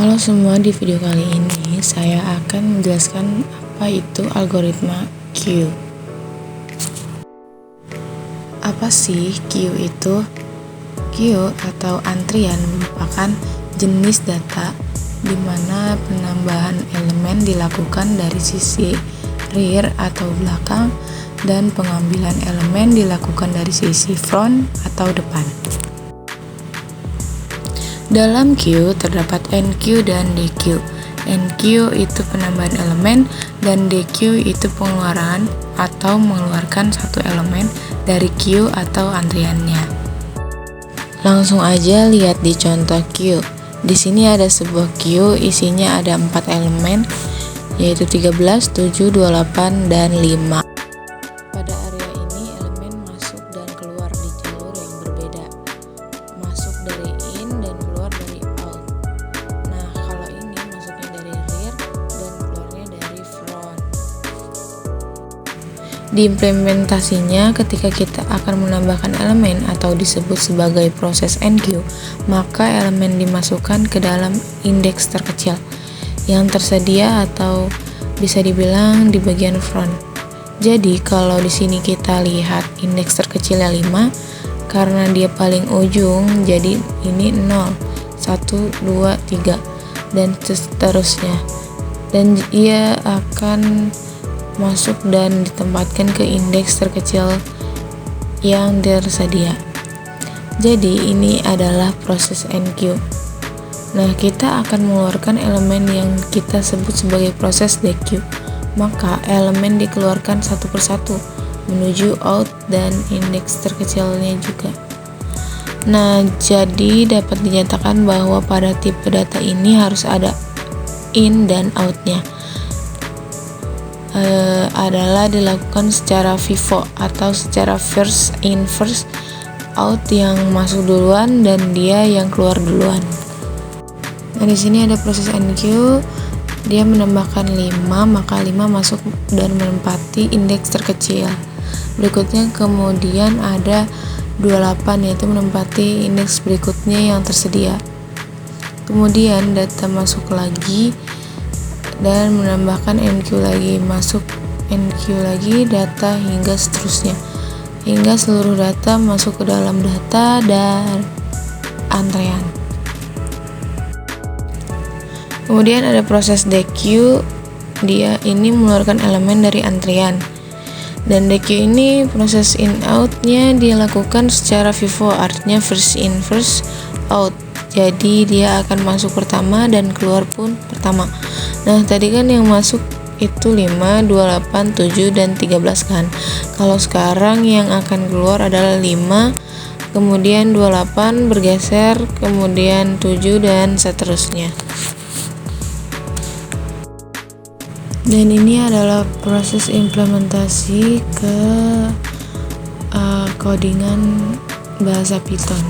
Halo semua, di video kali ini saya akan menjelaskan apa itu algoritma queue. Apa sih queue itu? Queue atau antrian merupakan jenis data di mana penambahan elemen dilakukan dari sisi rear atau belakang dan pengambilan elemen dilakukan dari sisi front atau depan. Dalam queue terdapat NQ dan DQ. NQ itu penambahan elemen dan DQ itu pengeluaran atau mengeluarkan satu elemen dari queue atau antriannya. Langsung aja lihat di contoh queue. Di sini ada sebuah queue, isinya ada 4 elemen, yaitu 13, 7, 28, dan 5. Pada area ini elemen masuk dan keluar di jalur yang berbeda. Masuk dari in dan keluar dari out. Nah, kalau ini masuknya dari rear dan keluarnya dari front. Di implementasinya, ketika kita akan menambahkan elemen atau disebut sebagai proses NQ, maka elemen dimasukkan ke dalam indeks terkecil yang tersedia atau bisa dibilang di bagian front. Jadi, kalau di sini kita lihat indeks terkecilnya 5, karena dia paling ujung, jadi ini 0, 1, 2, 3, dan seterusnya. Dan ia akan masuk dan ditempatkan ke indeks terkecil yang tersedia. Jadi ini adalah proses NQ. Nah, kita akan mengeluarkan elemen yang kita sebut sebagai proses DQ. Maka elemen dikeluarkan satu persatu menuju out dan indeks terkecilnya juga. Nah, jadi dapat dinyatakan bahwa pada tipe data ini harus ada in dan outnya adalah dilakukan secara FIFO atau secara first in first out, yang masuk duluan dan dia yang keluar duluan. Nah, di sini ada proses NQ, dia menambahkan 5, maka 5 masuk dan menempati indeks terkecil. Berikutnya kemudian ada 28, yaitu menempati indeks berikutnya yang tersedia. Kemudian data masuk lagi dan menambahkan NQ lagi, masuk NQ lagi, data hingga seterusnya, hingga seluruh data masuk ke dalam data dan antrean. Kemudian ada proses DQ, dia ini mengeluarkan elemen dari antrian. Dan DQ ini proses in out-nya dilakukan secara FIFO, artinya first in first out. Jadi dia akan masuk pertama dan keluar pun pertama. Nah, tadi kan yang masuk itu 5, 28, 7, dan 13 kan. Kalau sekarang yang akan keluar adalah 5, kemudian 28 bergeser, kemudian 7, dan seterusnya. Dan ini adalah proses implementasi ke codingan bahasa Python.